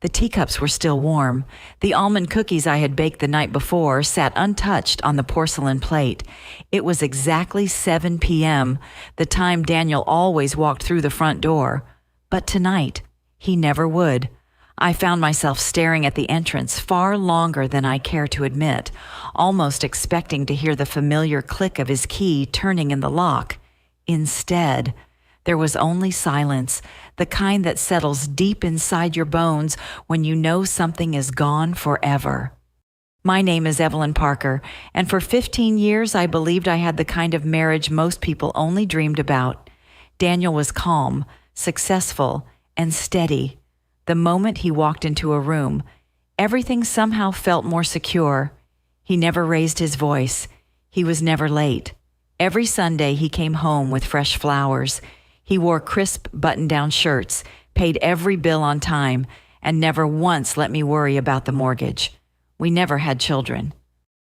The teacups were still warm. The almond cookies I had baked the night before sat untouched on the porcelain plate. It was exactly 7 p.m., the time Daniel always walked through the front door. But tonight, he never would. I found myself staring at the entrance far longer than I care to admit, almost expecting to hear the familiar click of his key turning in the lock. Instead, there was only silence, the kind that settles deep inside your bones when you know something is gone forever. My name is Evelyn Parker, and for 15 years I believed I had the kind of marriage most people only dreamed about. Daniel was calm, successful, and steady. The moment he walked into a room, everything somehow felt more secure. He never raised his voice. He was never late. Every Sunday he came home with fresh flowers. He wore crisp button-down shirts, paid every bill on time, and never once let me worry about the mortgage. We never had children.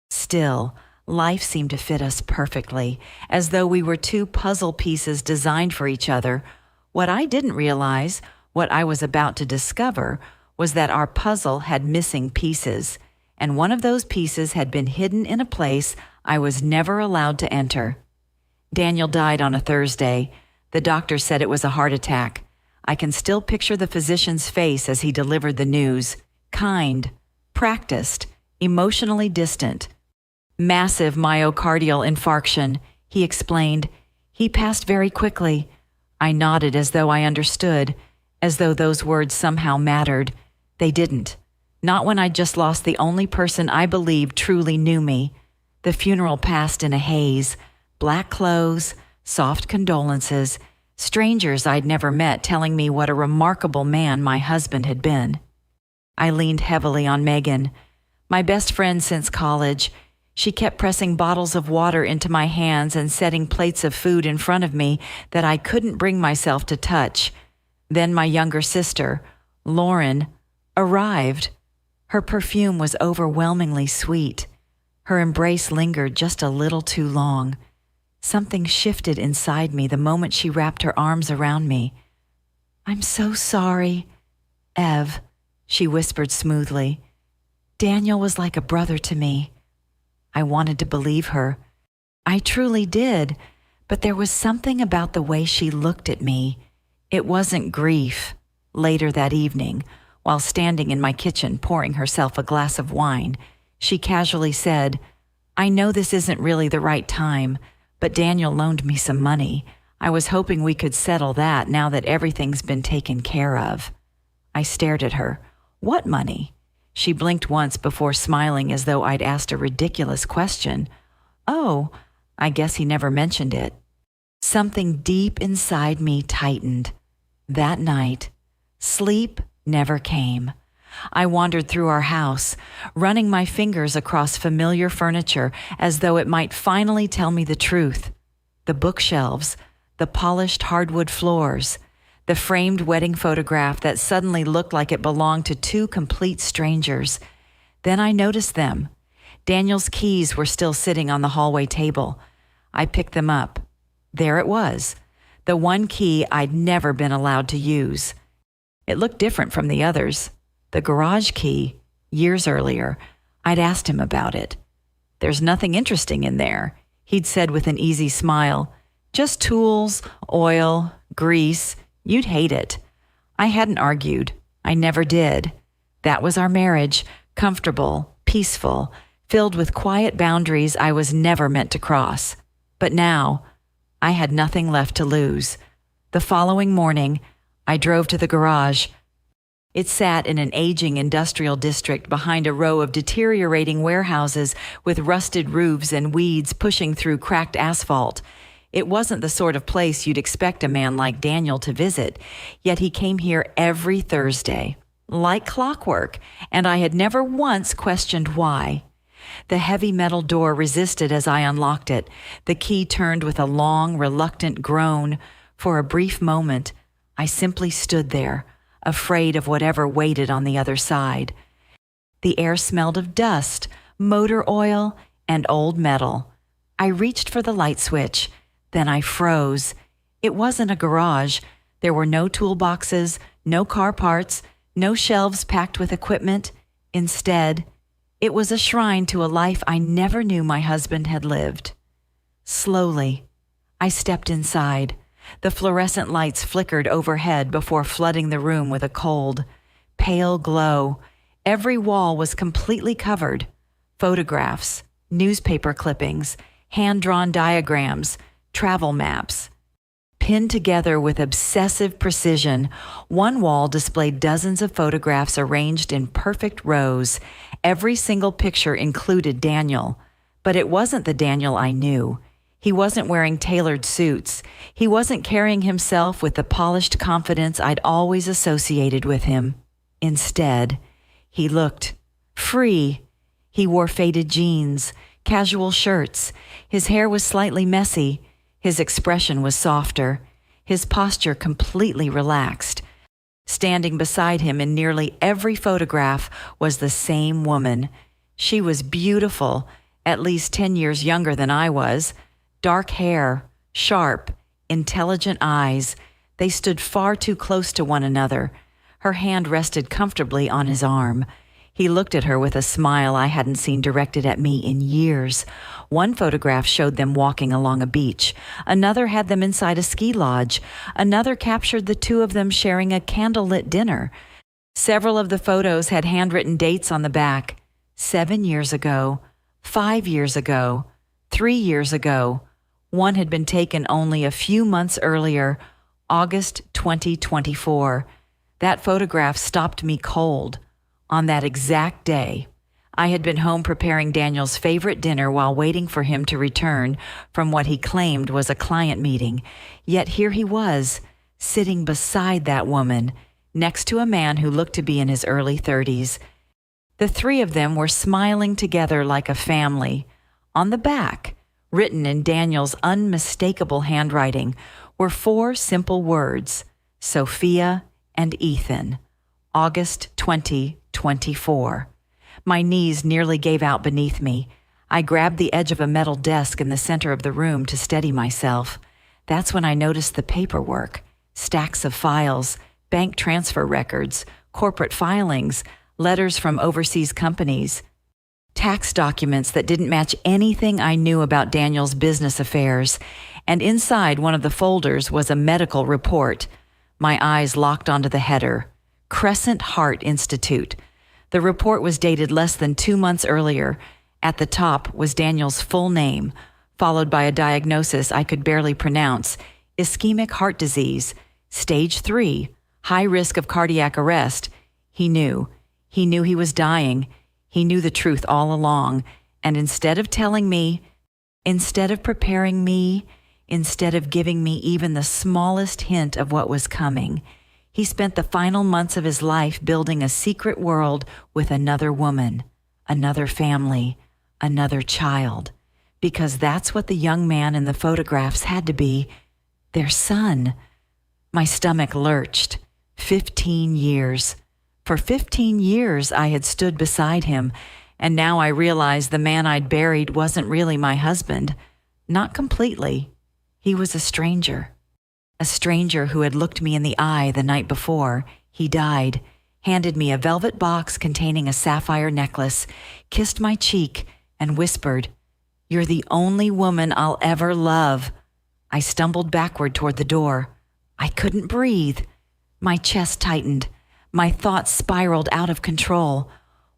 Still, life seemed to fit us perfectly, as though we were two puzzle pieces designed for each other. What I didn't realize, what I was about to discover, was that our puzzle had missing pieces, and one of those pieces had been hidden in a place I was never allowed to enter. Daniel died on a Thursday. The doctor said it was a heart attack. I can still picture the physician's face as he delivered the news. Kind, practiced, emotionally distant. Massive myocardial infarction, he explained. He passed very quickly. I nodded as though I understood, as though those words somehow mattered. They didn't. Not when I'd just lost the only person I believed truly knew me. The funeral passed in a haze. Black clothes, soft condolences, strangers I'd never met telling me what a remarkable man my husband had been. I leaned heavily on Megan, my best friend since college. She kept pressing bottles of water into my hands and setting plates of food in front of me that I couldn't bring myself to touch. Then my younger sister, Lauren, arrived. Her perfume was overwhelmingly sweet. Her embrace lingered just a little too long. Something shifted inside me the moment she wrapped her arms around me. "I'm so sorry, Ev," she whispered smoothly. "Daniel was like a brother to me." I wanted to believe her. I truly did, but there was something about the way she looked at me. It wasn't grief. Later that evening, while standing in my kitchen pouring herself a glass of wine, she casually said, "I know this isn't really the right time, but Daniel loaned me some money. I was hoping we could settle that now that everything's been taken care of." I stared at her. "What money?" She blinked once before smiling as though I'd asked a ridiculous question. "Oh, I guess he never mentioned it." Something deep inside me tightened. That night, sleep never came. I wandered through our house, running my fingers across familiar furniture as though it might finally tell me the truth. The bookshelves, the polished hardwood floors, the framed wedding photograph that suddenly looked like it belonged to two complete strangers. Then I noticed them. Daniel's keys were still sitting on the hallway table. I picked them up. There it was, the one key I'd never been allowed to use. It looked different from the others. The garage key, years earlier, I'd asked him about it. "There's nothing interesting in there," he'd said with an easy smile. "Just tools, oil, grease. You'd hate it." I hadn't argued. I never did. That was our marriage, comfortable, peaceful, filled with quiet boundaries I was never meant to cross. But now, I had nothing left to lose. The following morning, I drove to the garage. It sat in an aging industrial district behind a row of deteriorating warehouses with rusted roofs and weeds pushing through cracked asphalt. It wasn't the sort of place you'd expect a man like Daniel to visit, yet he came here every Thursday, like clockwork, and I had never once questioned why. The heavy metal door resisted as I unlocked it. The key turned with a long, reluctant groan. For a brief moment, I simply stood there, afraid of whatever waited on the other side. The air smelled of dust, motor oil, and old metal. I reached for the light switch. Then I froze. It wasn't a garage. There were no toolboxes, no car parts, No shelves packed with equipment. Instead, it was a shrine to a life I never knew my husband had lived. Slowly, I stepped inside. The fluorescent lights flickered overhead before flooding the room with a cold, pale glow. Every wall was completely covered. Photographs, newspaper clippings, hand-drawn diagrams, travel maps. Pinned together with obsessive precision, one wall displayed dozens of photographs arranged in perfect rows. Every single picture included Daniel, but it wasn't the Daniel I knew. He wasn't wearing tailored suits. He wasn't carrying himself with the polished confidence I'd always associated with him. Instead, he looked free. He wore faded jeans, casual shirts. His hair was slightly messy. His expression was softer, his posture completely relaxed. Standing beside him in nearly every photograph was the same woman. She was beautiful, at least 10 years younger than I was. Dark hair, sharp, intelligent eyes. They stood far too close to one another. Her hand rested comfortably on his arm. He looked at her with a smile I hadn't seen directed at me in years. One photograph showed them walking along a beach. Another had them inside a ski lodge. Another captured the two of them sharing a candlelit dinner. Several of the photos had handwritten dates on the back. 7 years ago, 5 years ago, 3 years ago. One had been taken only a few months earlier, August 2024. That photograph stopped me cold. On that exact day, I had been home preparing Daniel's favorite dinner while waiting for him to return from what he claimed was a client meeting. Yet here he was, sitting beside that woman, next to a man who looked to be in his early 30s. The three of them were smiling together like a family. On the back, written in Daniel's unmistakable handwriting, were 4 simple words: Sophia and Ethan, August 2024. My knees nearly gave out beneath me. I grabbed the edge of a metal desk in the center of the room to steady myself. That's when I noticed the paperwork, stacks of files, bank transfer records, corporate filings, letters from overseas companies, tax documents that didn't match anything I knew about Daniel's business affairs, and inside one of the folders was a medical report. My eyes locked onto the header, Crescent Heart Institute. The report was dated less than 2 months earlier. At the top was Daniel's full name, followed by a diagnosis I could barely pronounce: ischemic heart disease, stage 3, high risk of cardiac arrest. He knew. He knew he was dying. He knew the truth all along. And instead of telling me, instead of preparing me, instead of giving me even the smallest hint of what was coming, he spent the final months of his life building a secret world with another woman, another family, another child, because that's what the young man in the photographs had to be, their son. My stomach lurched. 15 years. For 15 years I had stood beside him, and now I realized the man I'd buried wasn't really my husband. Not completely. He was a stranger. A stranger who had looked me in the eye the night before he died, handed me a velvet box containing a sapphire necklace, kissed my cheek, and whispered, "You're the only woman I'll ever love." I stumbled backward toward the door. I couldn't breathe. My chest tightened. My thoughts spiraled out of control.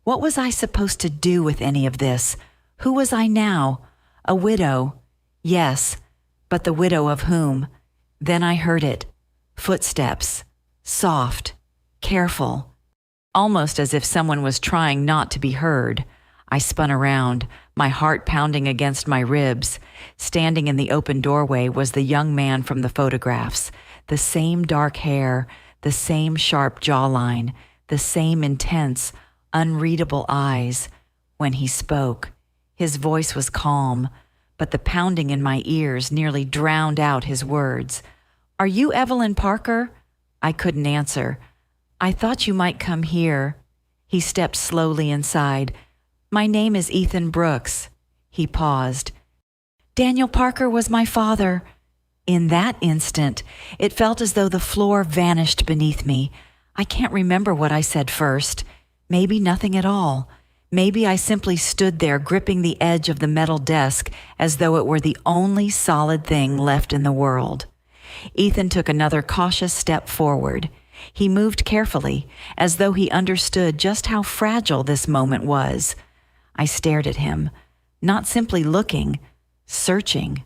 What was I supposed to do with any of this? Who was I now? A widow. Yes, but the widow of whom? Then I heard it. Footsteps. Soft. Careful. Almost as if someone was trying not to be heard. I spun around, my heart pounding against my ribs. Standing in the open doorway was the young man from the photographs. The same dark hair, the same sharp jawline, the same intense, unreadable eyes. When he spoke, his voice was calm, but the pounding in my ears nearly drowned out his words. "Are you Evelyn Parker?" I couldn't answer. "I thought you might come here." He stepped slowly inside. "My name is Ethan Brooks." He paused. "Daniel Parker was my father." In that instant, it felt as though the floor vanished beneath me. I can't remember what I said first. Maybe nothing at all. Maybe I simply stood there gripping the edge of the metal desk as though it were the only solid thing left in the world. Ethan took another cautious step forward. He moved carefully, as though he understood just how fragile this moment was. I stared at him, not simply looking, searching.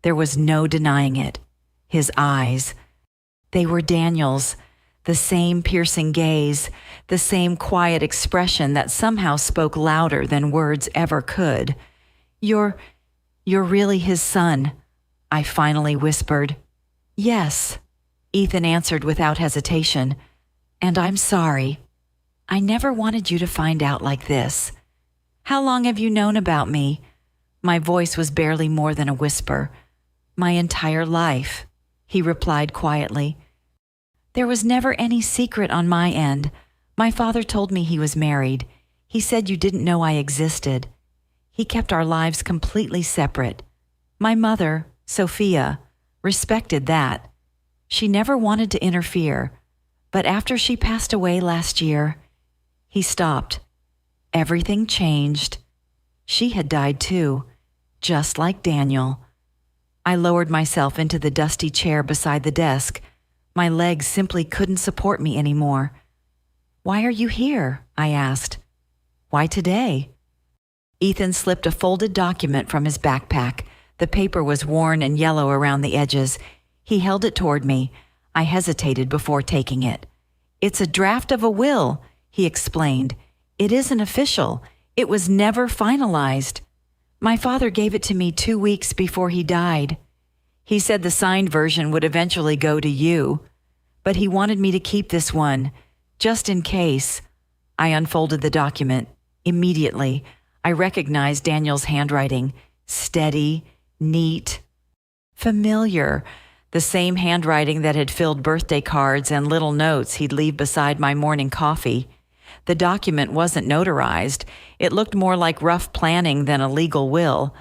There was no denying it. His eyes. They were Daniel's. The same piercing gaze, the same quiet expression that somehow spoke louder than words ever could. You're really his son," I finally whispered. "Yes," Ethan answered without hesitation. "And I'm sorry. I never wanted you to find out like this. How long have you known about me?" My voice was barely more than a whisper. "My entire life," he replied quietly. "There was never any secret on my end. My father told me he was married. He said you didn't know I existed. He kept our lives completely separate. My mother, Sophia, respected that. She never wanted to interfere. But after she passed away last year," he stopped. "Everything changed. She had died too, just like Daniel." I lowered myself into the dusty chair beside the desk. My legs simply couldn't support me anymore. "Why are you here?" I asked. "Why today?" Ethan slipped a folded document from his backpack. The paper was worn and yellow around the edges. He held it toward me. I hesitated before taking it. "It's a draft of a will," he explained. "It isn't official. It was never finalized. My father gave it to me 2 weeks before he died. He said the signed version would eventually go to you, but he wanted me to keep this one, just in case." I unfolded the document. Immediately, I recognized Daniel's handwriting. Steady, neat, familiar. The same handwriting that had filled birthday cards and little notes he'd leave beside my morning coffee. The document wasn't notarized. It looked more like rough planning than a legal will.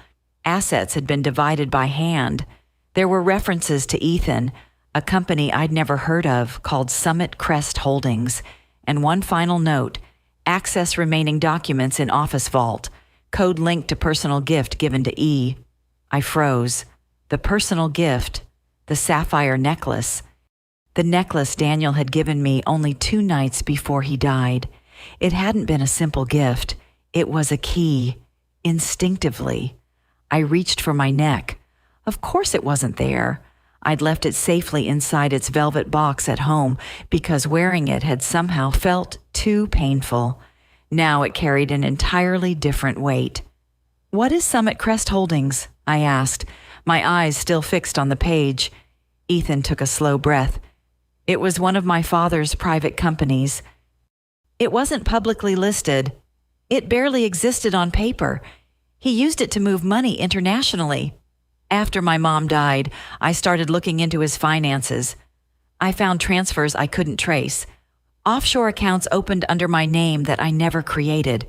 Assets had been divided by hand. There were references to Ethan, a company I'd never heard of called Summit Crest Holdings, and one final note: access remaining documents in office vault, code linked to personal gift given to E. I froze. The personal gift, the sapphire necklace. The necklace Daniel had given me only 2 nights before he died. It hadn't been a simple gift. It was a key. Instinctively, I reached for my neck. Of course it wasn't there. I'd left it safely inside its velvet box at home because wearing it had somehow felt too painful. Now it carried an entirely different weight. "What is Summit Crest Holdings?" I asked, my eyes still fixed on the page. Ethan took a slow breath. "It was one of my father's private companies. It wasn't publicly listed. It barely existed on paper. He used it to move money internationally. After my mom died, I started looking into his finances. I found transfers I couldn't trace, offshore accounts opened under my name that I never created.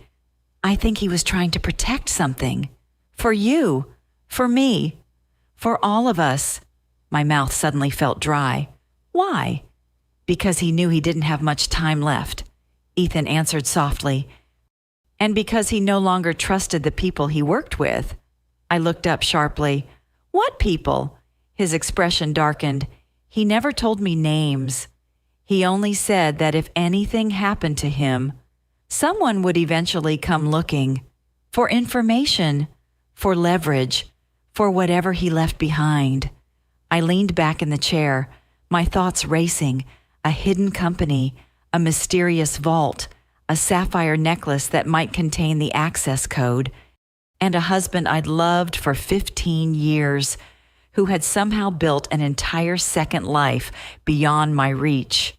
I think he was trying to protect something. For you, for me, for all of us." My mouth suddenly felt dry. "Why?" "Because he knew he didn't have much time left," Ethan answered softly. "And because he no longer trusted the people he worked with." I looked up sharply. "What people?" His expression darkened. "He never told me names. He only said that if anything happened to him, someone would eventually come looking for information, for leverage, for whatever he left behind." I leaned back in the chair, my thoughts racing. A hidden company, a mysterious vault, a sapphire necklace that might contain the access code, and a husband I'd loved for 15 years, who had somehow built an entire second life beyond my reach.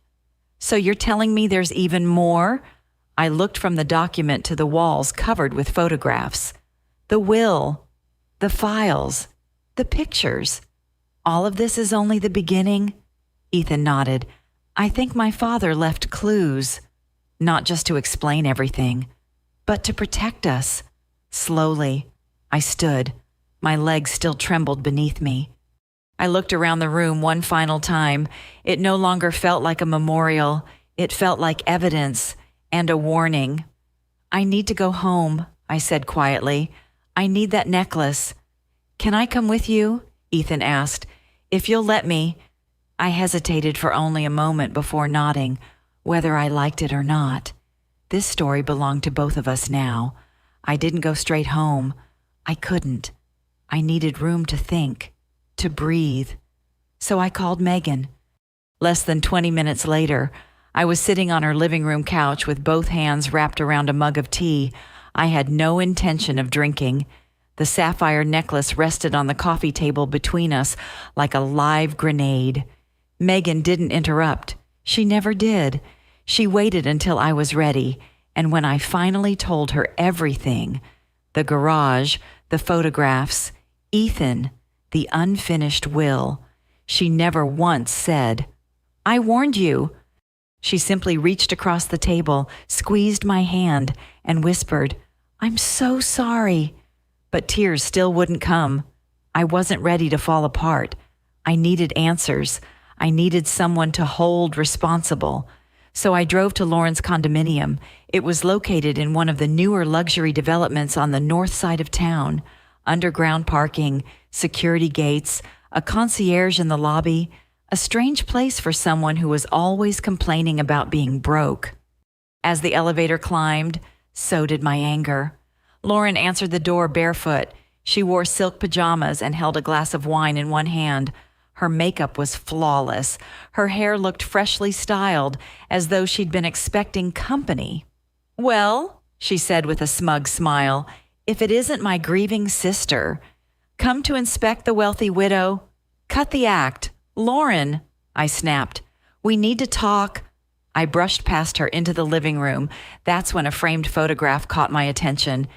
"So you're telling me there's even more?" I looked from the document to the walls covered with photographs. The will, the files, the pictures. "All of this is only the beginning?" Ethan nodded. "I think my father left clues, not just to explain everything, but to protect us." Slowly, I stood. My legs still trembled beneath me. I looked around the room one final time. It no longer felt like a memorial. It felt like evidence and a warning. "I need to go home," I said quietly. "I need that necklace." "Can I come with you?" Ethan asked. "If you'll let me." I hesitated for only a moment before nodding, whether I liked it or not. This story belonged to both of us now. I didn't go straight home. I couldn't. I needed room to think, to breathe. So I called Megan. Less than 20 minutes later, I was sitting on her living room couch with both hands wrapped around a mug of tea. I had no intention of drinking. The sapphire necklace rested on the coffee table between us like a live grenade. Megan didn't interrupt. She never did. She waited until I was ready, and when I finally told her everything, the garage, the photographs, Ethan, the unfinished will, she never once said, "I warned you." She simply reached across the table, squeezed my hand, and whispered, "I'm so sorry." But tears still wouldn't come. I wasn't ready to fall apart. I needed answers. I needed someone to hold responsible. So I drove to Lauren's condominium. It was located in one of the newer luxury developments on the north side of town. Underground parking, security gates, a concierge in the lobby, a strange place for someone who was always complaining about being broke. As the elevator climbed, so did my anger. Lauren answered the door barefoot. She wore silk pajamas and held a glass of wine in one hand. Her makeup was flawless. Her hair looked freshly styled, as though she'd been expecting company. "Well," she said with a smug smile, "if it isn't my grieving sister. Come to inspect the wealthy widow? Cut the act. Lauren," I snapped. "We need to talk." I brushed past her into the living room. That's when a framed photograph caught my attention.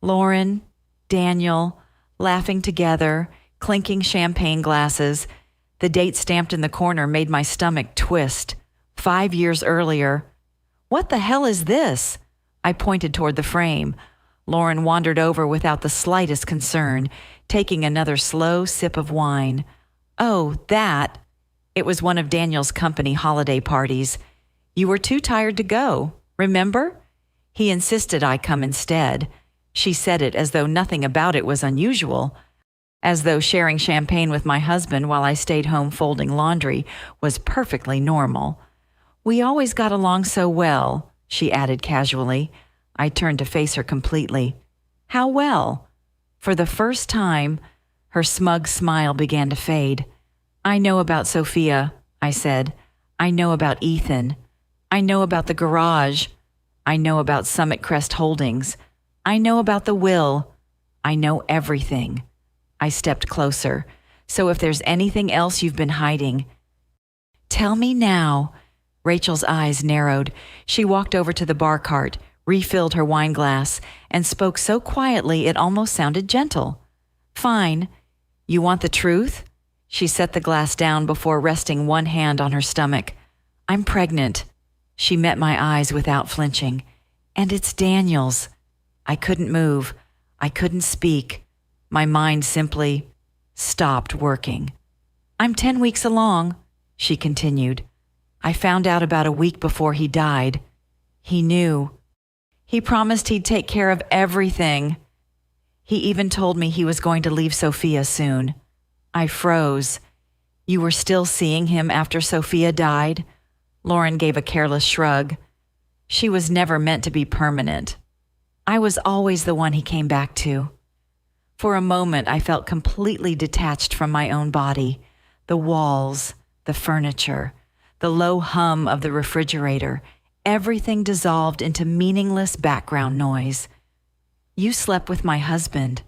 Lauren, Daniel, laughing together, clinking champagne glasses. The date stamped in the corner made my stomach twist. 5 years earlier. "What the hell is this?" I pointed toward the frame. Lauren wandered over without the slightest concern, taking another slow sip of wine. "Oh, that." It was one of Daniel's company holiday parties. "You were too tired to go, remember?" He insisted I come instead. She said it as though nothing about it was unusual, as though sharing champagne with my husband while I stayed home folding laundry was perfectly normal. "We always got along so well," she added casually. I turned to face her completely. "How well?" For the first time, her smug smile began to fade. "I know about Sophia," I said. "I know about Ethan. I know about the garage. I know about Summit Crest Holdings. I know about the will. I know everything." I stepped closer. "So if there's anything else you've been hiding, tell me now." Rachel's eyes narrowed. She walked over to the bar cart, refilled her wine glass, and spoke so quietly it almost sounded gentle. "Fine. You want the truth?" She set the glass down before resting one hand on her stomach. "I'm pregnant." She met my eyes without flinching. "And it's Daniel's." I couldn't move. I couldn't speak. My mind simply stopped working. "I'm 10 weeks along," she continued. "I found out about a week before he died. He knew. He promised he'd take care of everything. He even told me he was going to leave Sophia soon." I froze. "You were still seeing him after Sophia died?" Lauren gave a careless shrug. "She was never meant to be permanent. I was always the one he came back to." For a moment, I felt completely detached from my own body. The walls, the furniture, the low hum of the refrigerator, everything dissolved into meaningless background noise. "You slept with my husband."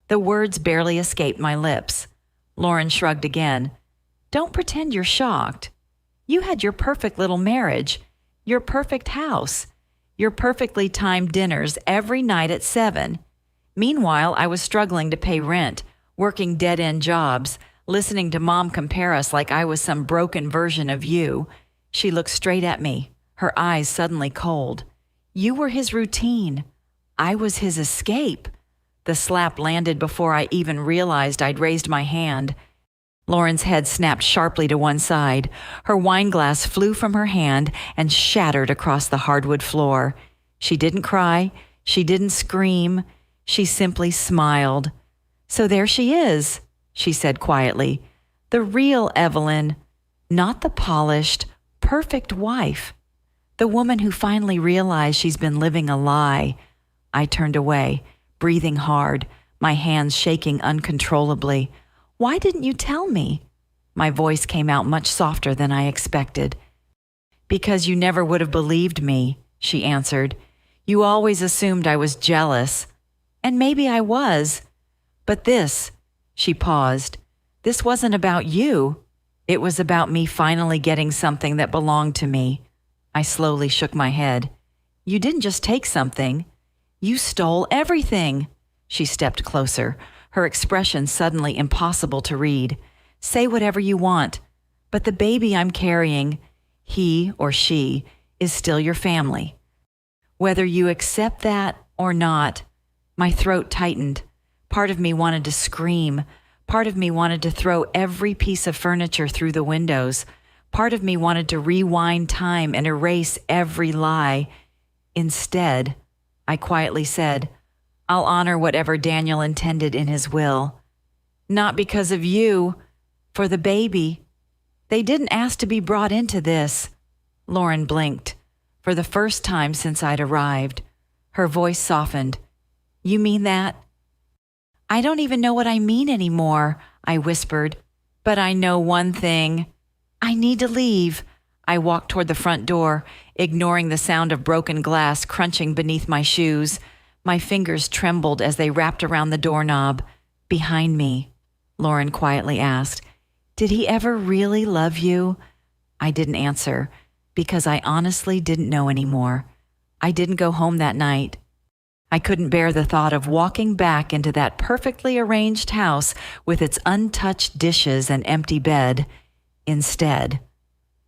The words barely escaped my lips. Lauren shrugged again. "Don't pretend you're shocked. You had your perfect little marriage, your perfect house, your perfectly timed dinners every night at 7. Meanwhile, I was struggling to pay rent, working dead-end jobs, listening to Mom compare us like I was some broken version of you." She looked straight at me, her eyes suddenly cold. "You were his routine. I was his escape." The slap landed before I even realized I'd raised my hand. Lauren's head snapped sharply to one side. Her wine glass flew from her hand and shattered across the hardwood floor. She didn't cry. She didn't scream. She simply smiled. "So there she is," she said quietly. "The real Evelyn, not the polished, perfect wife. The woman who finally realized she's been living a lie." I turned away, breathing hard, my hands shaking uncontrollably. "Why didn't you tell me?" My voice came out much softer than I expected. "Because you never would have believed me," she answered. "You always assumed I was jealous. And maybe I was. But this," she paused, "this wasn't about you. It was about me finally getting something that belonged to me." I slowly shook my head. "You didn't just take something. You stole everything." She stepped closer, her expression suddenly impossible to read. "Say whatever you want, but the baby I'm carrying, he or she, is still your family. Whether you accept that or not." My throat tightened. Part of me wanted to scream. Part of me wanted to throw every piece of furniture through the windows. Part of me wanted to rewind time and erase every lie. Instead, I quietly said, "I'll honor whatever Daniel intended in his will. Not because of you, for the baby. They didn't ask to be brought into this." Lauren blinked. For the first time since I'd arrived, her voice softened. "You mean that?" "I don't even know what I mean anymore," I whispered. "But I know one thing. I need to leave." I walked toward the front door, ignoring the sound of broken glass crunching beneath my shoes. My fingers trembled as they wrapped around the doorknob. "Behind me," Lauren quietly asked, "Did he ever really love you?" I didn't answer, because I honestly didn't know anymore. I didn't go home that night. I couldn't bear the thought of walking back into that perfectly arranged house with its untouched dishes and empty bed. Instead,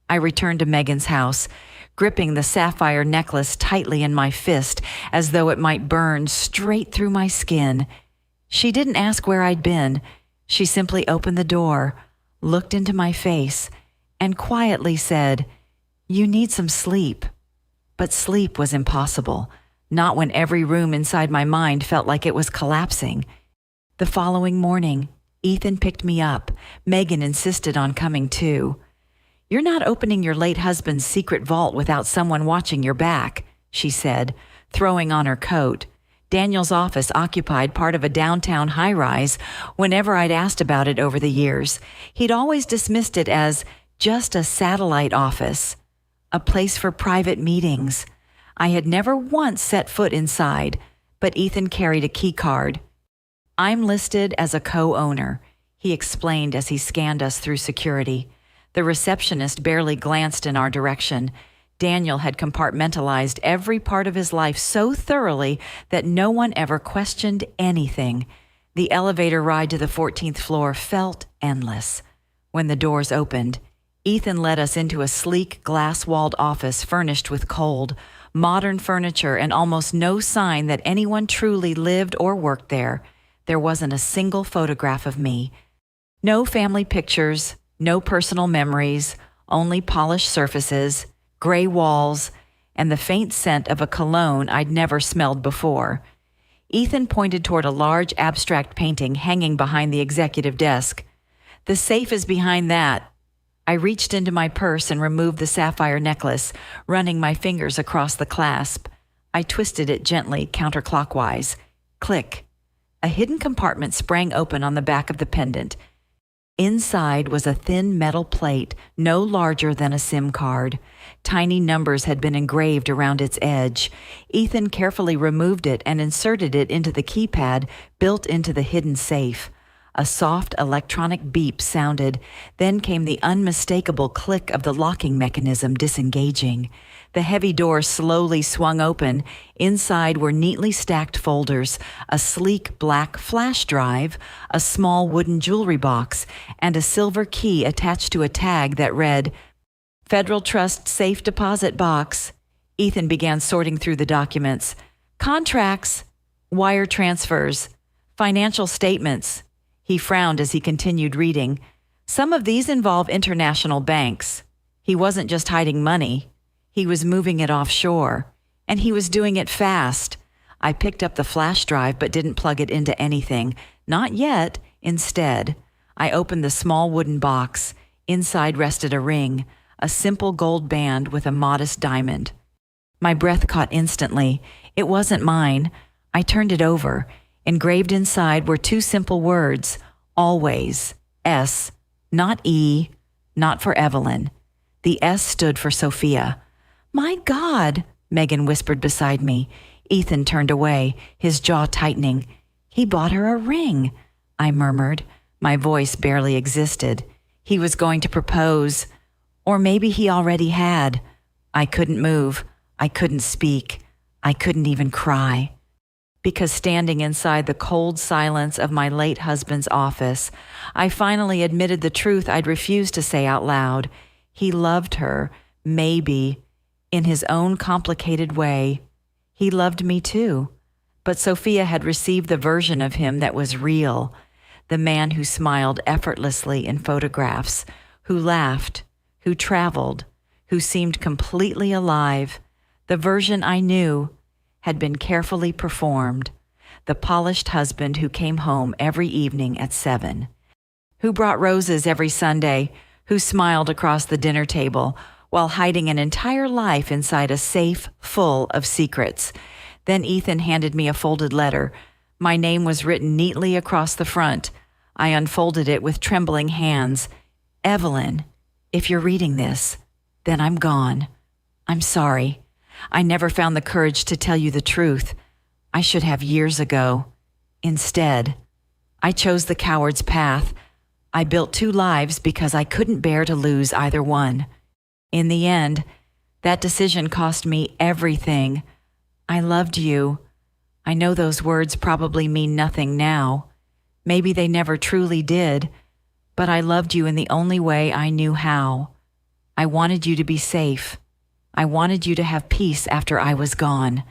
I returned to Megan's house, gripping the sapphire necklace tightly in my fist as though it might burn straight through my skin. She didn't ask where I'd been. She simply opened the door, looked into my face, and quietly said, "You need some sleep." But sleep was impossible, not when every room inside my mind felt like it was collapsing. The following morning, Ethan picked me up. Megan insisted on coming too. "You're not opening your late husband's secret vault without someone watching your back," she said, throwing on her coat. Daniel's office occupied part of a downtown high-rise. Whenever I'd asked about it over the years, he'd always dismissed it as just a satellite office, a place for private meetings. I had never once set foot inside, but Ethan carried a key card. "I'm listed as a co-owner," he explained as he scanned us through security. The receptionist barely glanced in our direction. Daniel had compartmentalized every part of his life so thoroughly that no one ever questioned anything. The elevator ride to the 14th floor felt endless. When the doors opened, Ethan led us into a sleek, glass-walled office furnished with cold, modern furniture and almost no sign that anyone truly lived or worked there. There wasn't a single photograph of me. No family pictures, no personal memories, only polished surfaces, gray walls, and the faint scent of a cologne I'd never smelled before. Ethan pointed toward a large abstract painting hanging behind the executive desk. "The safe is behind that." I reached into my purse and removed the sapphire necklace, running my fingers across the clasp. I twisted it gently, counterclockwise. Click. A hidden compartment sprang open on the back of the pendant. Inside was a thin metal plate, no larger than a SIM card. Tiny numbers had been engraved around its edge. Ethan carefully removed it and inserted it into the keypad built into the hidden safe. A soft electronic beep sounded, then came the unmistakable click of the locking mechanism disengaging. The heavy door slowly swung open. Inside were neatly stacked folders, a sleek black flash drive, a small wooden jewelry box, and a silver key attached to a tag that read, "Federal Trust Safe Deposit Box." Ethan began sorting through the documents. "Contracts, wire transfers, financial statements." He frowned as he continued reading. Some of these involve international banks. He wasn't just hiding money. He was moving it offshore. And he was doing it fast. I picked up the flash drive but didn't plug it into anything. Not yet. Instead, I opened the small wooden box. Inside rested a ring, a simple gold band with a modest diamond. My breath caught instantly. It wasn't mine. I turned it over. Engraved inside were two simple words, always, S, not E, not for Evelyn. The S stood for Sophia. My God, Megan whispered beside me. Ethan turned away, his jaw tightening. He bought her a ring, I murmured. My voice barely existed. He was going to propose. Or maybe he already had. I couldn't move. I couldn't speak. I couldn't even cry. Because standing inside the cold silence of my late husband's office, I finally admitted the truth I'd refused to say out loud. He loved her, maybe, in his own complicated way. He loved me too. But Sophia had received the version of him that was real, the man who smiled effortlessly in photographs, who laughed, who traveled, who seemed completely alive. The version I knew had been carefully performed, the polished husband who came home every evening at 7, who brought roses every Sunday, who smiled across the dinner table while hiding an entire life inside a safe full of secrets. Then Ethan handed me a folded letter. My name was written neatly across the front. I unfolded it with trembling hands. Evelyn, if you're reading this, then I'm gone. I'm sorry. I never found the courage to tell you the truth. I should have years ago. Instead, I chose the coward's path. I built 2 lives because I couldn't bear to lose either one. In the end, that decision cost me everything. I loved you. I know those words probably mean nothing now. Maybe they never truly did, but I loved you in the only way I knew how. I wanted you to be safe. I wanted you to have peace after I was gone.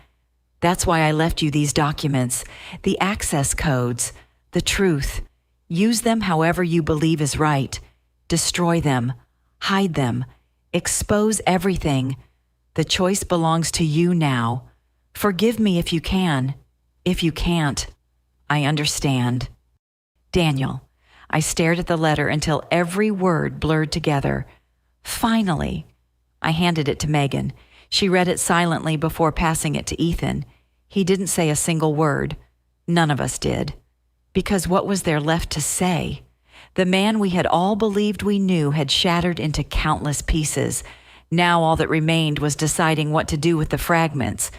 That's why I left you these documents, the access codes, the truth. Use them however you believe is right. Destroy them. Hide them. Expose everything. The choice belongs to you now. Forgive me if you can. If you can't, I understand. Daniel, I stared at the letter until every word blurred together. Finally, I handed it to Megan. She read it silently before passing it to Ethan. He didn't say a single word. None of us did. Because what was there left to say? The man we had all believed we knew had shattered into countless pieces. Now all that remained was deciding what to do with the fragments.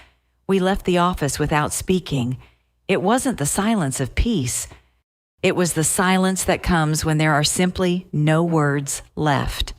We left the office without speaking. It wasn't the silence of peace. It was the silence that comes when there are simply no words left.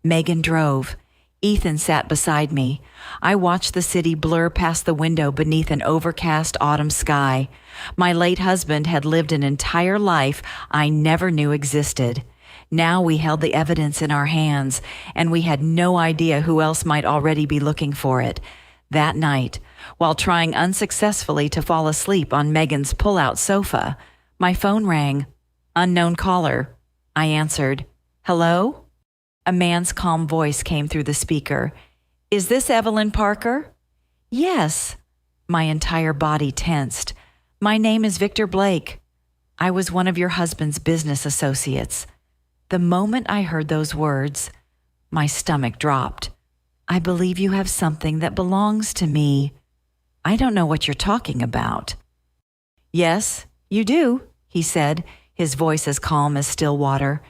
Megan drove. Ethan sat beside me. I watched the city blur past the window beneath an overcast autumn sky. My late husband had lived an entire life I never knew existed. Now we held the evidence in our hands, and we had no idea who else might already be looking for it. That night, while trying unsuccessfully to fall asleep on Megan's pull-out sofa, my phone rang. Unknown caller. I answered. Hello? A man's calm voice came through the speaker. Is this Evelyn Parker? Yes. My entire body tensed. My name is Victor Blake. I was one of your husband's business associates. The moment I heard those words, my stomach dropped. I believe you have something that belongs to me. I don't know what you're talking about. Yes, you do, he said, his voice as calm as still water.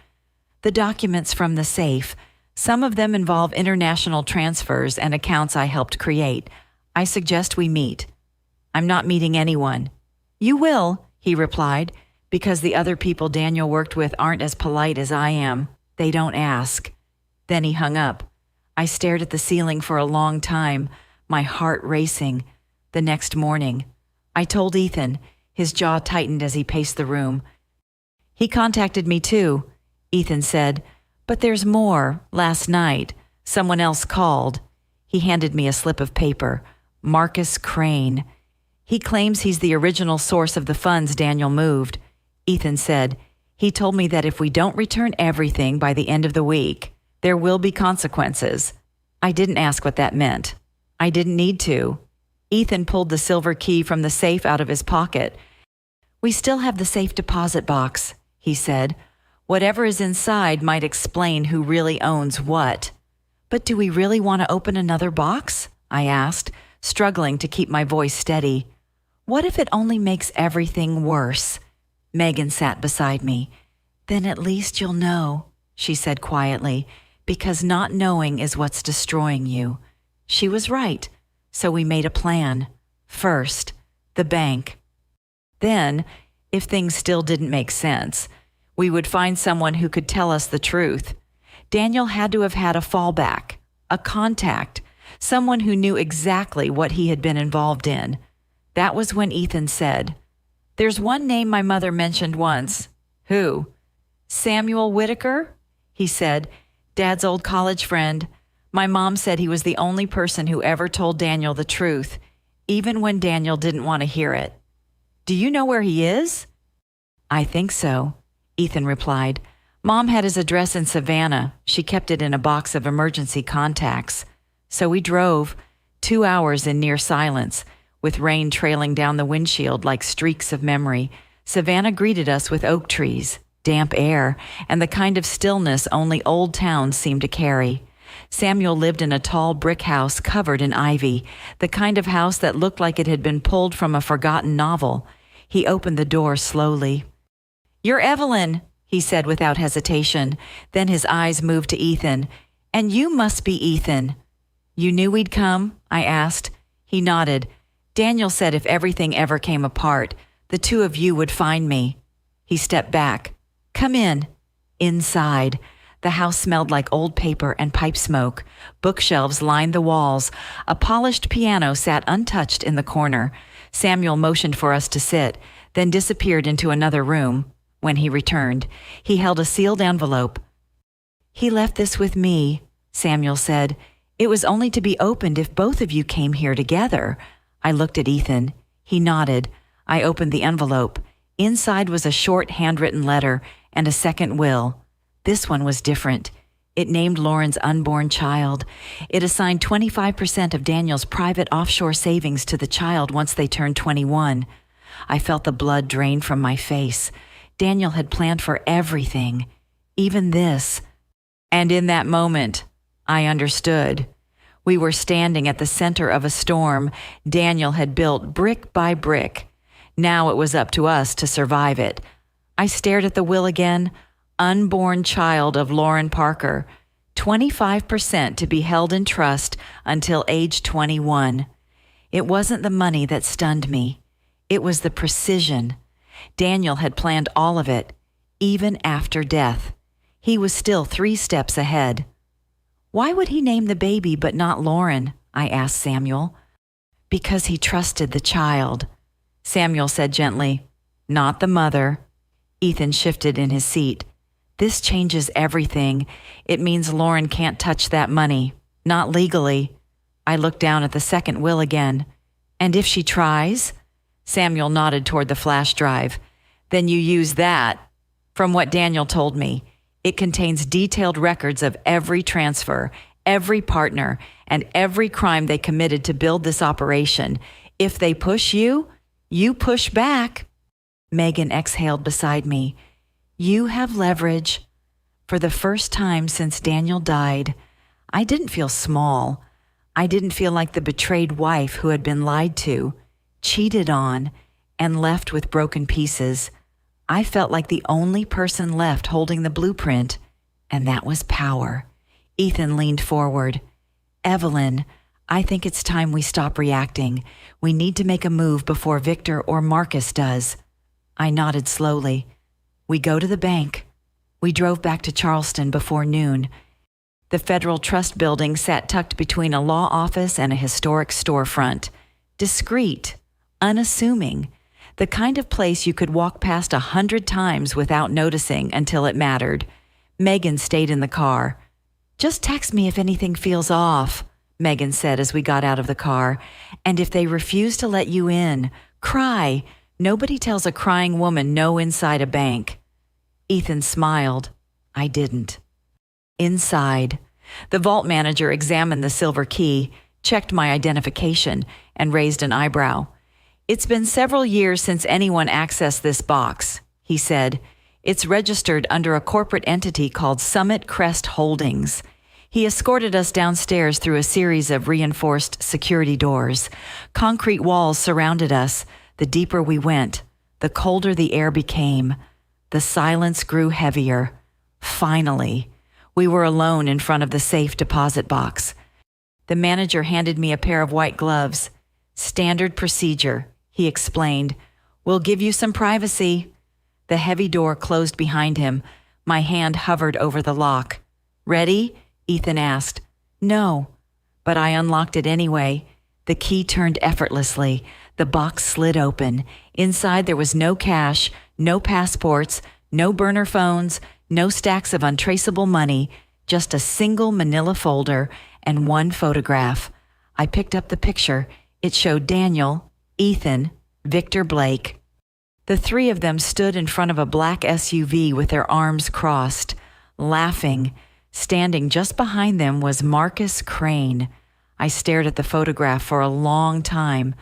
The documents from the safe. Some of them involve international transfers and accounts I helped create. I suggest we meet. I'm not meeting anyone. You will, he replied, because the other people Daniel worked with aren't as polite as I am. They don't ask. Then he hung up. I stared at the ceiling for a long time, my heart racing. The next morning, I told Ethan. His jaw tightened as he paced the room. He contacted me too. Ethan said, but there's more. Last night, someone else called. He handed me a slip of paper. Marcus Crane. He claims he's the original source of the funds Daniel moved. Ethan said, He told me that if we don't return everything by the end of the week, there will be consequences. I didn't ask what that meant. I didn't need to. Ethan pulled the silver key from the safe out of his pocket. We still have the safe deposit box, he said. Whatever is inside might explain who really owns what. But do we really want to open another box? I asked, struggling to keep my voice steady. What if it only makes everything worse? Megan sat beside me. Then at least you'll know, she said quietly, because not knowing is what's destroying you. She was right, so we made a plan. First, the bank. Then, if things still didn't make sense, we would find someone who could tell us the truth. Daniel had to have had a fallback, a contact, someone who knew exactly what he had been involved in. That was when Ethan said, "There's one name my mother mentioned once." "Who?" "Samuel Whitaker," he said, "Dad's old college friend. My mom said he was the only person who ever told Daniel the truth, even when Daniel didn't want to hear it." "Do you know where he is?" "I think so," Ethan replied. "Mom had his address in Savannah. She kept it in a box of emergency contacts. So we drove, 2 hours in near silence, with rain trailing down the windshield like streaks of memory. Savannah greeted us with oak trees, damp air, and the kind of stillness only old towns seem to carry. Samuel lived in a tall brick house covered in ivy, the kind of house that looked like it had been pulled from a forgotten novel. He opened the door slowly. "You're Evelyn," he said without hesitation. Then his eyes moved to Ethan. "And you must be Ethan." "You knew we'd come?" I asked. He nodded. "Daniel said if everything ever came apart, the two of you would find me." He stepped back. "Come in." Inside, the house smelled like old paper and pipe smoke. Bookshelves lined the walls. A polished piano sat untouched in the corner. Samuel motioned for us to sit, then disappeared into another room. When he returned, he held a sealed envelope. "He left this with me," Samuel said. "It was only to be opened if both of you came here together." I looked at Ethan. He nodded. I opened the envelope. Inside was a short handwritten letter and a second will. This one was different. It named Lauren's unborn child. It assigned 25% of Daniel's private offshore savings to the child once they turned 21. I felt the blood drain from my face. Daniel had planned for everything, even this. And in that moment, I understood. We were standing at the center of a storm Daniel had built brick by brick. Now it was up to us to survive it. I stared at the will again. Unborn child of Lauren Parker. 25% to be held in trust until age 21. It wasn't the money that stunned me. It was the precision. Daniel had planned all of it, even after death. He was still 3 steps ahead. "Why would he name the baby but not Lauren?" I asked Samuel. "Because he trusted the child," Samuel said gently. "Not the mother." Ethan shifted in his seat. "This changes everything. It means Lauren can't touch that money. Not legally." I looked down at the second will again. "And if she tries?" Samuel nodded toward the flash drive. "Then you use that. From what Daniel told me, it contains detailed records of every transfer, every partner, and every crime they committed to build this operation. If they push you, you push back." Megan exhaled beside me. "You have leverage." For the first time since Daniel died, I didn't feel small. I didn't feel like the betrayed wife who had been lied to, cheated on, and left with broken pieces. I felt like the only person left holding the blueprint, and that was power. Ethan leaned forward. "Evelyn, I think it's time we stop reacting. We need to make a move before Victor or Marcus does." I nodded slowly. "We go to the bank." We drove back to Charleston before noon. The Federal Trust Building sat tucked between a law office and a historic storefront. Discreet, unassuming, the kind of place you could walk past 100 times without noticing until it mattered. Megan stayed in the car. "Just text me if anything feels off," Megan said as we got out of the car. "And if they refuse to let you in, cry. Nobody tells a crying woman no inside a bank." Ethan smiled. I didn't. Inside, the vault manager examined the silver key, checked my identification, and raised an eyebrow. It's been several years since anyone accessed this box, he said. It's registered under a corporate entity called Summit Crest Holdings. He escorted us downstairs through a series of reinforced security doors. Concrete walls surrounded us. The deeper we went, the colder the air became. The silence grew heavier. Finally, we were alone in front of the safe deposit box. The manager handed me a pair of white gloves. Standard procedure, he explained. We'll give you some privacy. The heavy door closed behind him. My hand hovered over the lock. Ready? Ethan asked. No, but I unlocked it anyway. The key turned effortlessly. The box slid open. Inside there was no cash, no passports, no burner phones, no stacks of untraceable money, just a single manila folder and one photograph. I picked up the picture. It showed Daniel, Ethan, Victor Blake. The three of them stood in front of a black SUV with their arms crossed, laughing. Standing just behind them was Marcus Crane. I stared at the photograph for a long time.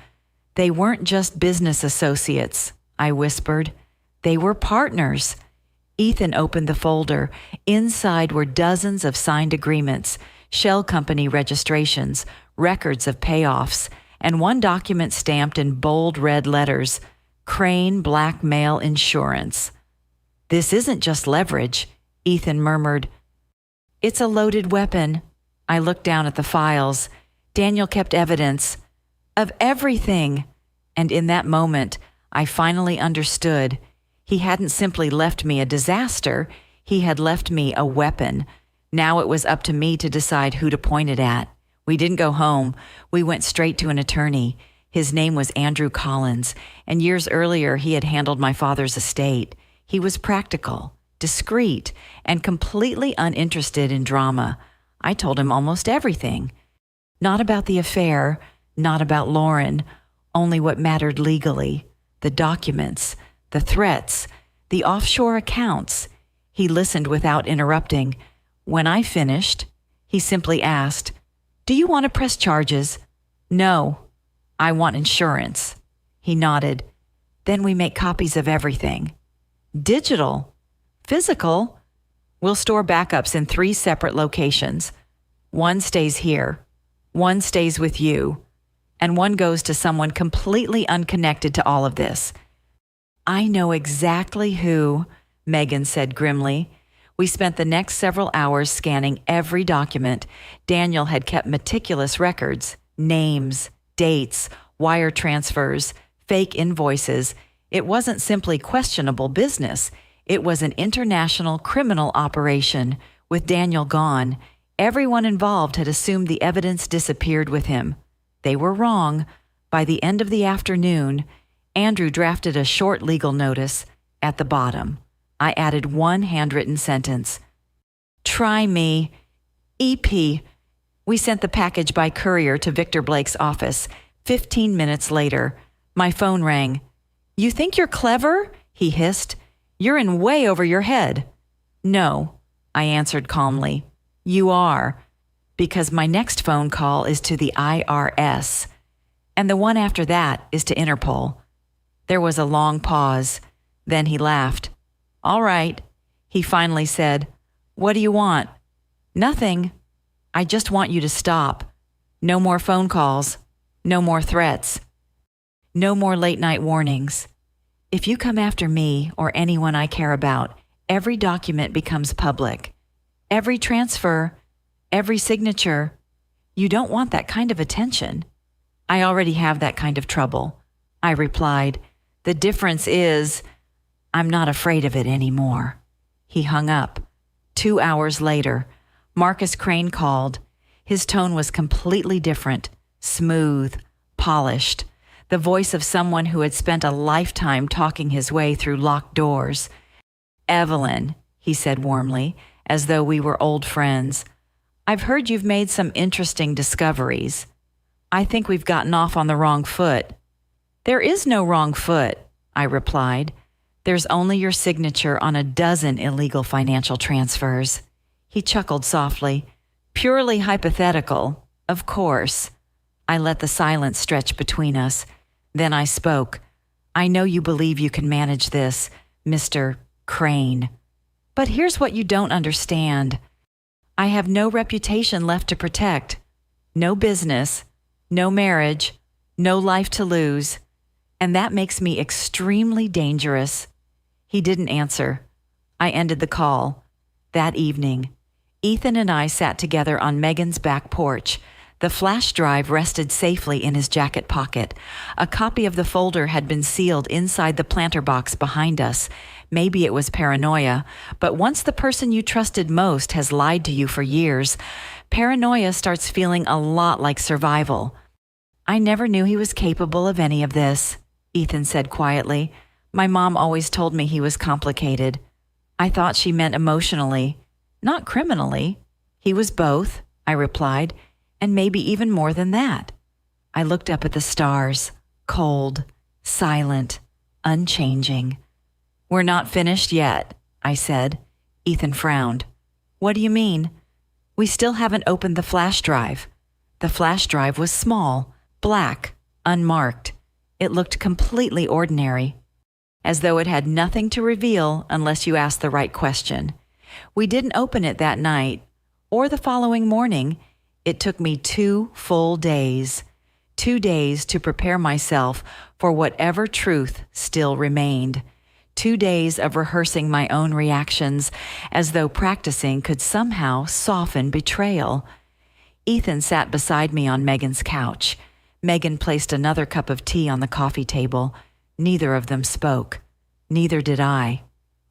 They weren't just business associates, I whispered. They were partners. Ethan opened the folder. Inside were dozens of signed agreements, shell company registrations, records of payoffs, and one document stamped in bold red letters, Crane Blackmail Insurance. This isn't just leverage, Ethan murmured. It's a loaded weapon. I looked down at the files. Daniel kept evidence of everything. And in that moment, I finally understood. He hadn't simply left me a disaster. He had left me a weapon. Now it was up to me to decide who to point it at. We didn't go home. We went straight to an attorney. His name was Andrew Collins, and years earlier he had handled my father's estate. He was practical, discreet, and completely uninterested in drama. I told him almost everything. Not about the affair, not about Lauren, only what mattered legally. The documents, the threats, the offshore accounts. He listened without interrupting. When I finished, he simply asked, "Do you want to press charges?" "No, I want insurance." He nodded. "Then we make copies of everything." "Digital? Physical?" "We'll store backups in 3 separate locations. One stays here, one stays with you, and one goes to someone completely unconnected to all of this." "I know exactly who," Megan said grimly. We spent the next several hours scanning every document. Daniel had kept meticulous records, names, dates, wire transfers, fake invoices. It wasn't simply questionable business. It was an international criminal operation. With Daniel gone, everyone involved had assumed the evidence disappeared with him. They were wrong. By the end of the afternoon, Andrew drafted a short legal notice. At the bottom, I added one handwritten sentence. "Try me. EP." We sent the package by courier to Victor Blake's office. 15 minutes later, my phone rang. "You think you're clever?" he hissed. "You're in way over your head." "No," I answered calmly. "You are, because my next phone call is to the IRS, and the one after that is to Interpol." There was a long pause. Then he laughed. "All right," he finally said. "What do you want?" "Nothing. I just want you to stop. No more phone calls. No more threats. No more late-night warnings. If you come after me or anyone I care about, every document becomes public. Every transfer, every signature. You don't want that kind of attention." "I already have that kind of trouble," I replied. "The difference is, I'm not afraid of it anymore." He hung up. 2 hours later, Marcus Crane called. His tone was completely different, smooth, polished, the voice of someone who had spent a lifetime talking his way through locked doors. "Evelyn," he said warmly, as though we were old friends, "I've heard you've made some interesting discoveries. I think we've gotten off on the wrong foot." "There is no wrong foot," I replied. There's only your signature on a dozen illegal financial transfers. He chuckled softly. Purely hypothetical, of course. I let the silence stretch between us. Then I spoke. I know you believe you can manage this, Mr. Crane. But here's what you don't understand. I have no reputation left to protect. No business, no marriage, no life to lose. And that makes me extremely dangerous. He didn't answer. I ended the call. That evening, Ethan and I sat together on Megan's back porch. The flash drive rested safely in his jacket pocket. A copy of the folder had been sealed inside the planter box behind us. Maybe it was paranoia, but once the person you trusted most has lied to you for years, paranoia starts feeling a lot like survival. I never knew he was capable of any of this, Ethan said quietly. My mom always told me he was complicated. I thought she meant emotionally, not criminally. He was both, I replied, and maybe even more than that. I looked up at the stars, cold, silent, unchanging. We're not finished yet, I said. Ethan frowned. What do you mean? We still haven't opened the flash drive. The flash drive was small, black, unmarked. It looked completely ordinary, as though it had nothing to reveal unless you asked the right question. We didn't open it that night, or the following morning. It took me 2 full days. 2 days to prepare myself for whatever truth still remained. 2 days of rehearsing my own reactions, as though practicing could somehow soften betrayal. Ethan sat beside me on Megan's couch. Megan placed another cup of tea on the coffee table. Neither of them spoke. Neither did I.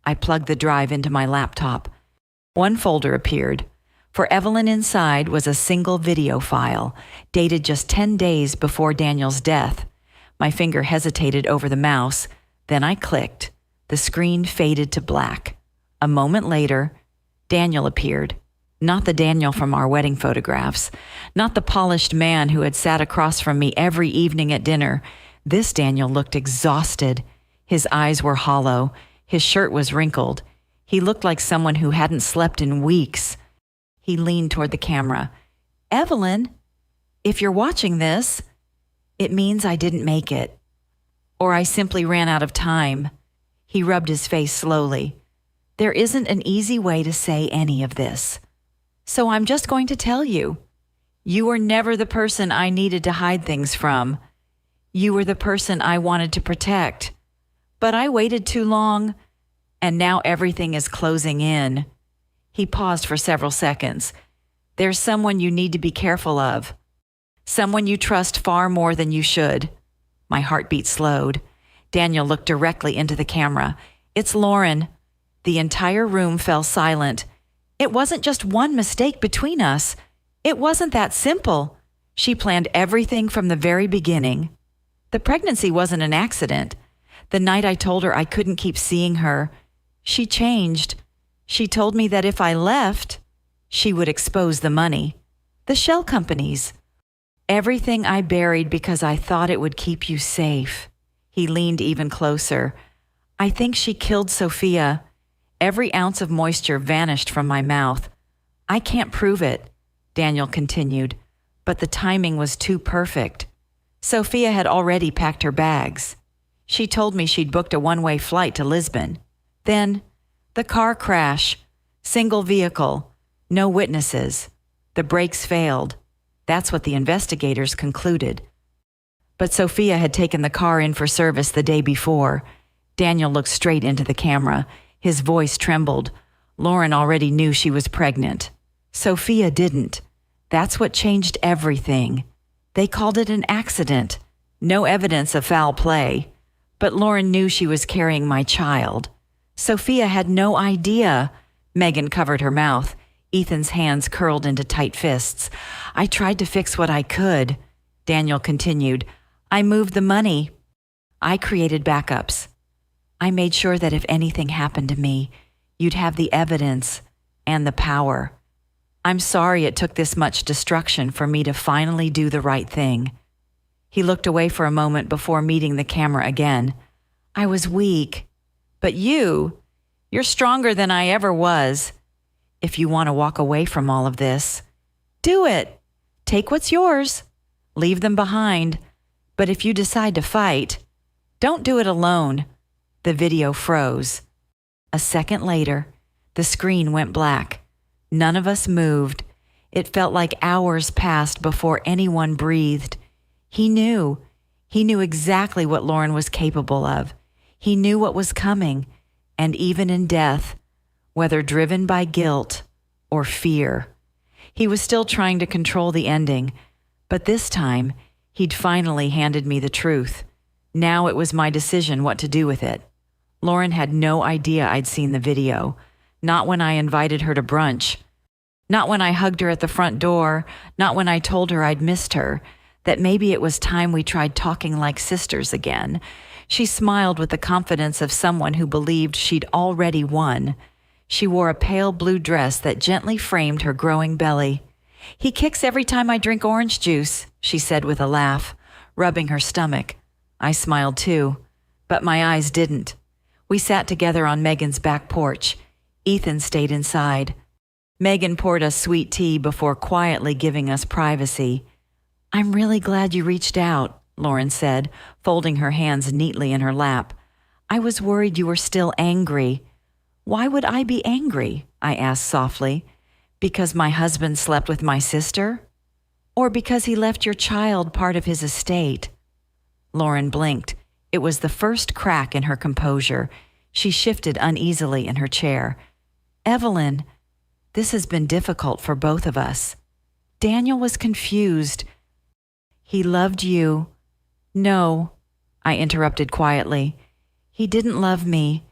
I plugged the drive into my laptop. One folder appeared. For Evelyn inside was a single video file, dated just 10 days before Daniel's death. My finger hesitated over the mouse. Then I clicked. The screen faded to black. A moment later, Daniel appeared. Not the Daniel from our wedding photographs. Not the polished man who had sat across from me every evening at dinner. This Daniel looked exhausted. His eyes were hollow. His shirt was wrinkled. He looked like someone who hadn't slept in weeks. He leaned toward the camera. Evelyn, if you're watching this, it means I didn't make it. Or I simply ran out of time. He rubbed his face slowly. There isn't an easy way to say any of this. So I'm just going to tell you. You were never the person I needed to hide things from. You were the person I wanted to protect. But I waited too long, and now everything is closing in. He paused for several seconds. There's someone you need to be careful of. Someone you trust far more than you should. My heartbeat slowed. Daniel looked directly into the camera. It's Lauren. The entire room fell silent. It wasn't just one mistake between us. It wasn't that simple. She planned everything from the very beginning. The pregnancy wasn't an accident. The night I told her I couldn't keep seeing her, she changed. She told me that if I left, she would expose the money, the shell companies, everything I buried because I thought it would keep you safe. He leaned even closer. I think she killed Sophia. Every ounce of moisture vanished from my mouth. I can't prove it, Daniel continued, but the timing was too perfect. Sophia had already packed her bags. She told me she'd booked a one-way flight to Lisbon. Then, the car crash, single vehicle, no witnesses. The brakes failed. That's what the investigators concluded. But Sophia had taken the car in for service the day before. Daniel looked straight into the camera. His voice trembled. Lauren already knew she was pregnant. Sophia didn't. That's what changed everything. They called it an accident. No evidence of foul play. But Lauren knew she was carrying my child. Sophia had no idea. Megan covered her mouth. Ethan's hands curled into tight fists. I tried to fix what I could. Daniel continued. I moved the money. I created backups. I made sure that if anything happened to me, you'd have the evidence and the power. I'm sorry it took this much destruction for me to finally do the right thing. He looked away for a moment before meeting the camera again. I was weak. But you're stronger than I ever was. If you want to walk away from all of this, do it. Take what's yours. Leave them behind. But if you decide to fight, don't do it alone." The video froze. A second later, the screen went black. None of us moved. It felt like hours passed before anyone breathed. He knew. He knew exactly what Lauren was capable of. He knew what was coming, and even in death, whether driven by guilt or fear. He was still trying to control the ending, but this time, he'd finally handed me the truth. Now it was my decision what to do with it. Lauren had no idea I'd seen the video, not when I invited her to brunch, not when I hugged her at the front door, not when I told her I'd missed her, that maybe it was time we tried talking like sisters again. She smiled with the confidence of someone who believed she'd already won. She wore a pale blue dress that gently framed her growing belly. "He kicks every time I drink orange juice," she said with a laugh, rubbing her stomach. I smiled too, but my eyes didn't. We sat together on Megan's back porch. Ethan stayed inside. Megan poured us sweet tea before quietly giving us privacy. "I'm really glad you reached out," Lauren said, folding her hands neatly in her lap. "I was worried you were still angry." "Why would I be angry?" I asked softly. "Because my husband slept with my sister? Or because he left your child part of his estate?" Lauren blinked. It was the first crack in her composure. She shifted uneasily in her chair. "Evelyn, this has been difficult for both of us." Daniel was confused. "He loved you." "No," I interrupted quietly. "He didn't love me.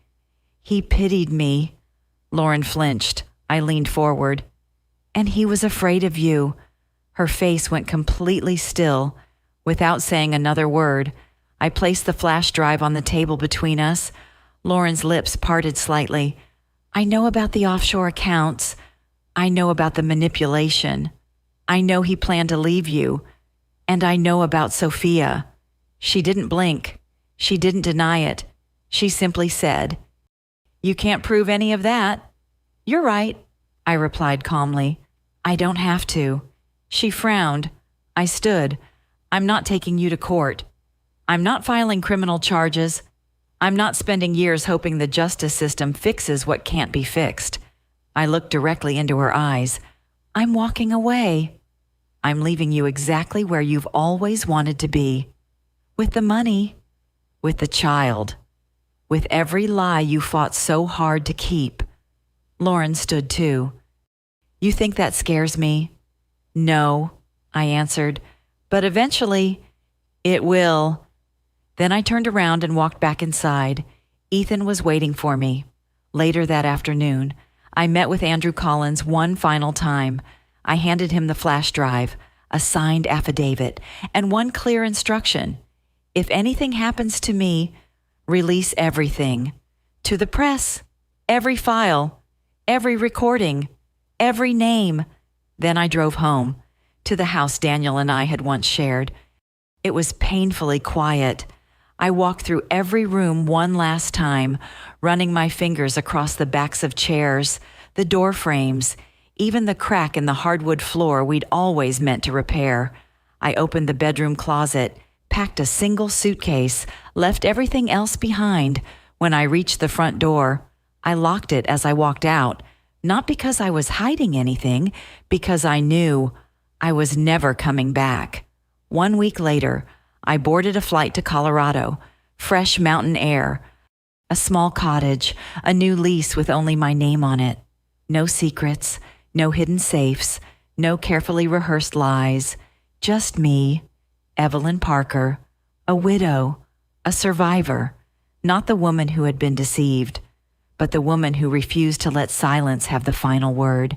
He pitied me." Lauren flinched. I leaned forward. "And he was afraid of you." Her face went completely still. Without saying another word, I placed the flash drive on the table between us. Lauren's lips parted slightly. "I know about the offshore accounts. I know about the manipulation. I know he planned to leave you. And I know about Sophia." She didn't blink. She didn't deny it. She simply said, "You can't prove any of that." "You're right," I replied calmly. "I don't have to." She frowned. I stood. "I'm not taking you to court. I'm not filing criminal charges. I'm not spending years hoping the justice system fixes what can't be fixed." I looked directly into her eyes. "I'm walking away. I'm leaving you exactly where you've always wanted to be. With the money. With the child. With every lie you fought so hard to keep." Lauren stood too. "You think that scares me?" "No," I answered. "But eventually, it will." Then I turned around and walked back inside. Ethan was waiting for me. Later that afternoon, I met with Andrew Collins one final time. I handed him the flash drive, a signed affidavit, and one clear instruction. If anything happens to me, release everything. To the press, every file, every recording, every name. Then I drove home, to the house Daniel and I had once shared. It was painfully quiet. I walked through every room one last time, running my fingers across the backs of chairs, the door frames, even the crack in the hardwood floor we'd always meant to repair. I opened the bedroom closet, packed a single suitcase, left everything else behind. When I reached the front door, I locked it as I walked out, not because I was hiding anything, because I knew I was never coming back. 1 week later, I boarded a flight to Colorado, fresh mountain air, a small cottage, a new lease with only my name on it. No secrets, no hidden safes, no carefully rehearsed lies. Just me, Evelyn Parker, a widow, a survivor, not the woman who had been deceived, but the woman who refused to let silence have the final word.